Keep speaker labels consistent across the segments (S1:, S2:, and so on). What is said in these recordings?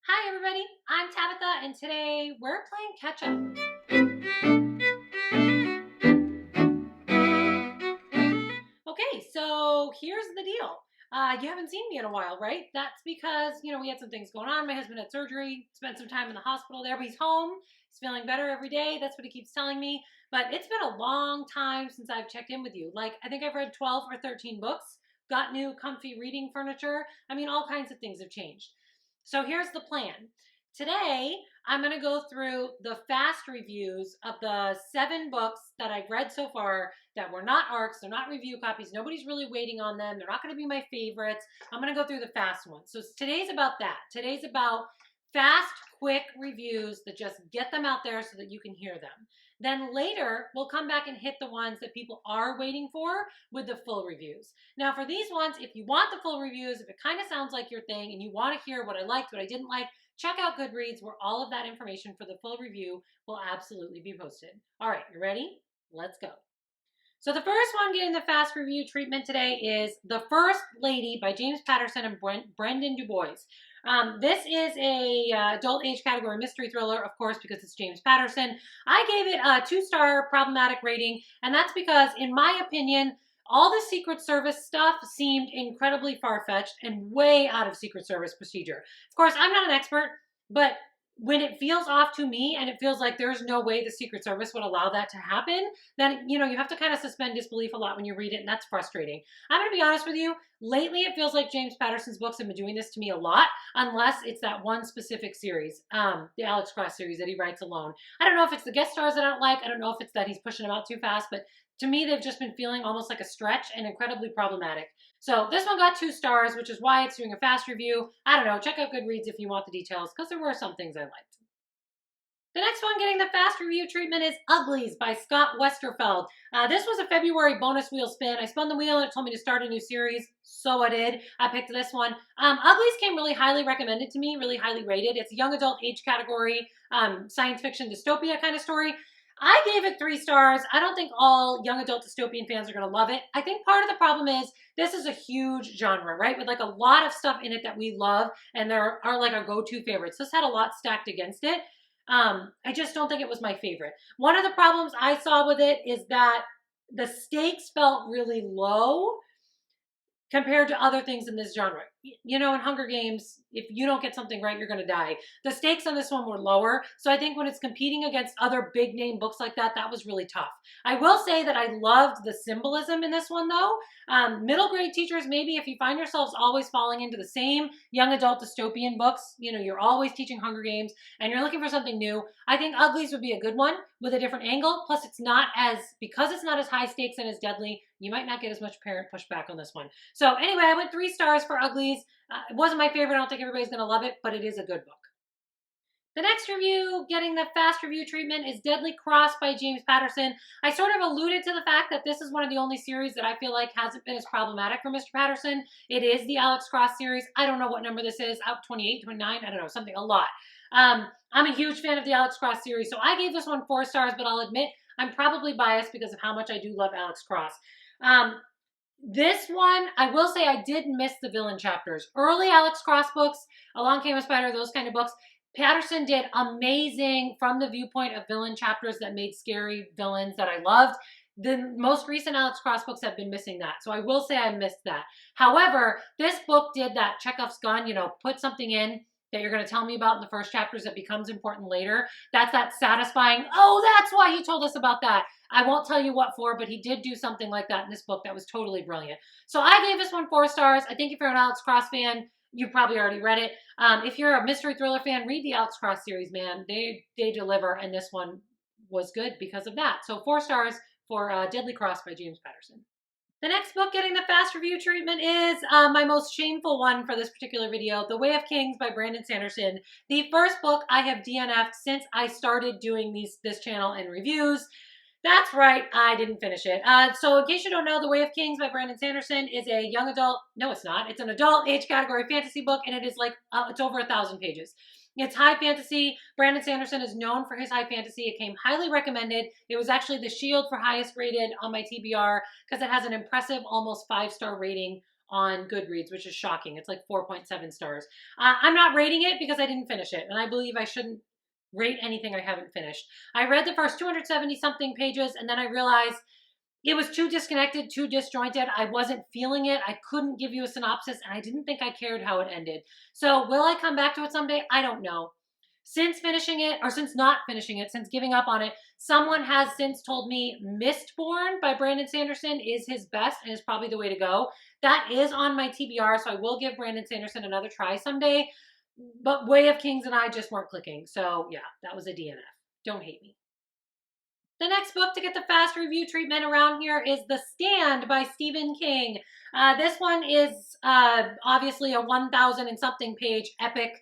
S1: Hi everybody, I'm Tabitha and today we're playing catch up. Okay, so here's the deal. You haven't seen me in a while, right? That's because, we had some things going on. My husband had surgery, spent some time in the hospital there, but he's home. He's feeling better every day. That's what he keeps telling me. But it's been a long time since I've checked in with you. Like, I think I've read 12 or 13 books, got new comfy reading furniture. I mean, all kinds of things have changed. So here's the plan. Today, I'm going to go through the fast reviews of the 7 books that I've read so far that were not ARCs, they're not review copies, nobody's really waiting on them, they're not going to be my favorites. I'm going to go through the fast ones. So today's about that. Today's about fast, quick reviews that just get them out there so that you can hear them. Then later, we'll come back and hit the ones that people are waiting for with the full reviews. Now for these ones, if you want the full reviews, if it kind of sounds like your thing and you want to hear what I liked, what I didn't like, check out Goodreads where all of that information for the full review will absolutely be posted. All right, you ready? Let's go. So the first one getting the fast review treatment today is The First Lady by James Patterson and Brendan DuBois. This is a adult age category mystery thriller, of course, because it's James Patterson. I gave it a 2-star problematic rating, and that's because, in my opinion, all the Secret Service stuff seemed incredibly far-fetched and way out of Secret Service procedure. Of course, I'm not an expert, but when it feels off to me and it feels like there's no way the Secret Service would allow that to happen, then, you have to kind of suspend disbelief a lot when you read it, and that's frustrating. I'm going to be honest with you. Lately, it feels like James Patterson's books have been doing this to me a lot, unless it's that one specific series, the Alex Cross series that he writes alone. I don't know if it's the guest stars that I don't like. I don't know if it's that he's pushing them out too fast, but to me, they've just been feeling almost like a stretch and incredibly problematic. So this one got 2 stars, which is why it's doing a fast review. I don't know. Check out Goodreads if you want the details, because there were some things I liked. The next one getting the fast review treatment is Uglies by Scott Westerfeld. This was a February bonus wheel spin. I spun the wheel and it told me to start a new series, so I did. I picked this one. Uglies came really highly recommended to me, really highly rated. It's a young adult age category, science fiction dystopia kind of story. I gave it 3 stars. I don't think all young adult dystopian fans are going to love it. I think part of the problem is this is a huge genre, right? With like a lot of stuff in it that we love and there are like our go-to favorites. This had a lot stacked against it. I just don't think it was my favorite. One of the problems I saw with it is that the stakes felt really low compared to other things in this genre. In Hunger Games, if you don't get something right, you're going to die. The stakes on this one were lower, so I think when it's competing against other big name books like that, that was really tough. I will say that I loved the symbolism in this one, though. Middle grade teachers, maybe if you find yourselves always falling into the same young adult dystopian books, you're always teaching Hunger Games, and you're looking for something new, I think Uglies would be a good one with a different angle. Plus, because it's not as high stakes and as deadly, you might not get as much parent pushback on this one. So anyway, I went 3 stars for Uglies. It wasn't my favorite. I don't think everybody's going to love it, but it is a good book. The next review getting the fast review treatment is Deadly Cross by James Patterson. I sort of alluded to the fact that this is one of the only series that I feel like hasn't been as problematic for Mr. Patterson. It is the Alex Cross series. I don't know what number this is, out 28, 29, I don't know, something, a lot. I'm a huge fan of the Alex Cross series, so I gave this one 4 stars, but I'll admit I'm probably biased because of how much I do love Alex Cross. This one, I will say I did miss the villain chapters. Early Alex Cross books, Along Came a Spider, those kind of books, Patterson did amazing from the viewpoint of villain chapters that made scary villains that I loved. The most recent Alex Cross books have been missing that. So I will say I missed that. However, this book did that Chekhov's gun, put something in that you're going to tell me about in the first chapters that becomes important later. That's that satisfying, oh, that's why he told us about that. I won't tell you what for, but he did do something like that in this book that was totally brilliant. So I gave this one 4 stars. I think if you're an Alex Cross fan, you probably already read it. If you're a mystery thriller fan, read the Alex Cross series, man. They deliver, and this one was good because of that. So 4 stars for Deadly Cross by James Patterson. The next book getting the fast review treatment is my most shameful one for this particular video, The Way of Kings by Brandon Sanderson. The first book I have DNF'd since I started doing this channel and reviews. That's right, I didn't finish it. So in case you don't know, The Way of Kings by Brandon Sanderson is a young adult, no it's not, it's an adult age category fantasy book, and it is like, it's over 1,000 pages. It's high fantasy. Brandon Sanderson is known for his high fantasy. It came highly recommended. It was actually the shield for highest rated on my TBR because it has an impressive almost 5-star rating on Goodreads, which is shocking. It's like 4.7 stars. I'm not rating it because I didn't finish it, and I believe I shouldn't rate anything I haven't finished. I read the first 270 something pages, and then I realized it was too disconnected, too disjointed. I wasn't feeling it. I couldn't give you a synopsis, and I didn't think I cared how it ended. So will I come back to it someday? I don't know. Since finishing it, or since not finishing it, since giving up on it, someone has since told me Mistborn by Brandon Sanderson is his best and is probably the way to go. That is on my TBR, so I will give Brandon Sanderson another try someday. But Way of Kings and I just weren't clicking. So yeah, that was a DNF. Don't hate me. The next book to get the fast review treatment around here is The Stand by Stephen King. This one is obviously a 1,000 and something page epic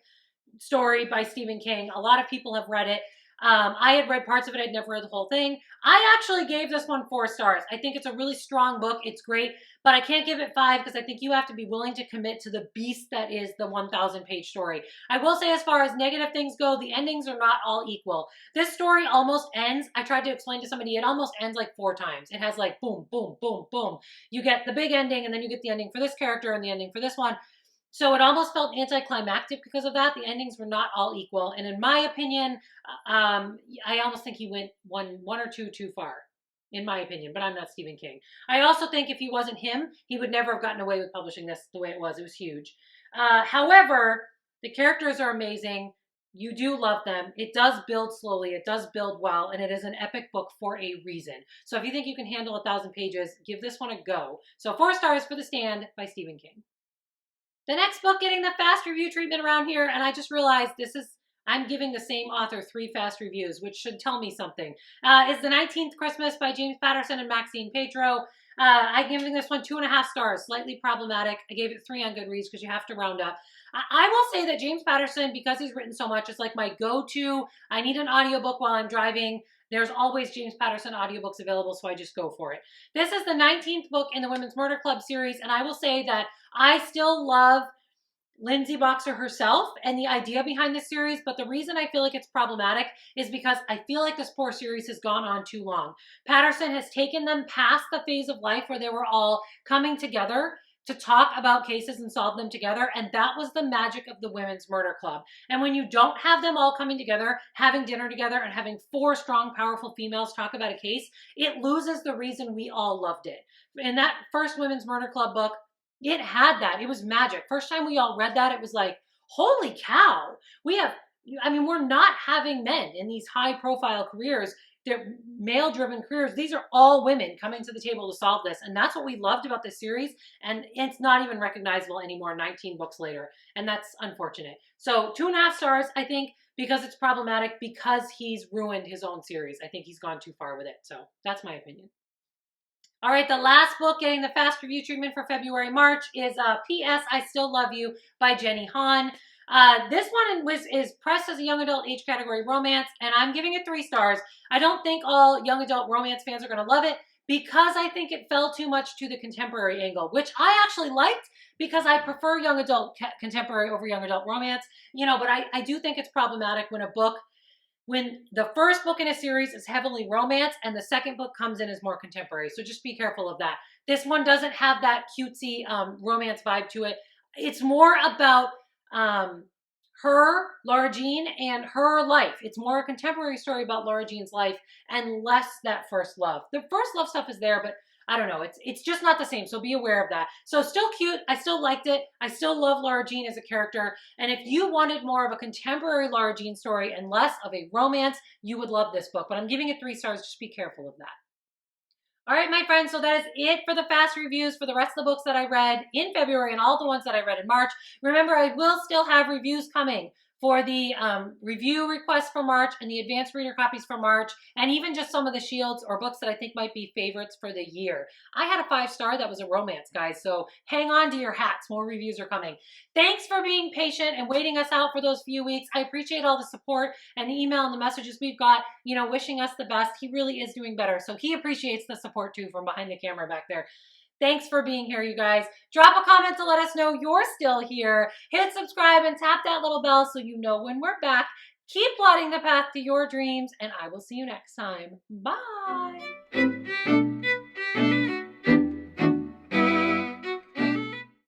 S1: story by Stephen King. A lot of people have read it. I had read parts of it. I'd never read the whole thing. I actually gave this one 4 stars. I think it's a really strong book. It's great, but I can't give it 5 because I think you have to be willing to commit to the beast that is the 1,000 page story. I will say, as far as negative things go, the endings are not all equal. This story almost ends. I tried to explain to somebody, it almost ends like 4 times. It has like boom, boom, boom, boom. You get the big ending, and then you get the ending for this character and the ending for this one. So it almost felt anticlimactic because of that. The endings were not all equal. And in my opinion, I almost think he went one or two too far, in my opinion, but I'm not Stephen King. I also think if he wasn't him, he would never have gotten away with publishing this the way it was. It was huge. However, the characters are amazing. You do love them. It does build slowly. It does build well, and it is an epic book for a reason. So if you think you can handle 1,000 pages, give this one a go. So 4 stars for The Stand by Stephen King. The next book getting the fast review treatment around here, and I just realized I'm giving the same author 3 fast reviews, which should tell me something, is The 19th Christmas by James Patterson and Maxine Paetro. I'm giving this one 2.5 stars, slightly problematic. I gave it 3 on Goodreads because you have to round up. I will say that James Patterson, because he's written so much, is like my go-to. I need an audiobook while I'm driving. There's always James Patterson audiobooks available, so I just go for it. This is the 19th book in the Women's Murder Club series, and I will say that I still love Lindsay Boxer herself and the idea behind this series, but the reason I feel like it's problematic is because I feel like this poor series has gone on too long. Patterson has taken them past the phase of life where they were all coming together to talk about cases and solve them together, and that was the magic of the Women's Murder Club. And when you don't have them all coming together, having dinner together, and having 4 strong, powerful females talk about a case, it loses the reason we all loved it. In that first Women's Murder Club book, it had that. It was magic. First time we all read that, it was like, holy cow. We're not having men in these high-profile careers. They're male-driven careers. These are all women coming to the table to solve this. And that's what we loved about this series. And it's not even recognizable anymore 19 books later. And that's unfortunate. So 2.5 stars, I think, because it's problematic, because he's ruined his own series. I think he's gone too far with it. So that's my opinion. All right, the last book getting the fast review treatment for February-March is P.S. I Still Love You by Jenny Han. This one is pressed as a young adult age category romance, and I'm giving it 3 stars. I don't think all young adult romance fans are going to love it because I think it fell too much to the contemporary angle, which I actually liked because I prefer young adult contemporary over young adult romance. But I do think it's problematic when the first book in a series is heavily romance and the second book comes in as more contemporary. So just be careful of that. This one doesn't have that cutesy romance vibe to it. It's more about Laura Jean, and her life. It's more a contemporary story about Laura Jean's life and less that first love. The first love stuff is there, but I don't know. It's just not the same, so be aware of that. So still cute. I still liked it. I still love Laura Jean as a character. And if you wanted more of a contemporary Laura Jean story and less of a romance, you would love this book. But I'm giving it 3 stars. Just be careful of that. All right, my friends, so that is it for the fast reviews for the rest of the books that I read in February and all the ones that I read in March. Remember, I will still have reviews coming for the review requests for March and the advanced reader copies for March, and even just some of the shields or books that I think might be favorites for the year. I had a 5-star that was a romance, guys, so hang on to your hats. More reviews are coming. Thanks for being patient and waiting us out for those few weeks. I appreciate all the support and the email and the messages we've got, wishing us the best. He really is doing better, so he appreciates the support too from behind the camera back there. Thanks for being here, you guys. Drop a comment to let us know you're still here. Hit subscribe and tap that little bell so you know when we're back. Keep plotting the path to your dreams, and I will see you next time. Bye.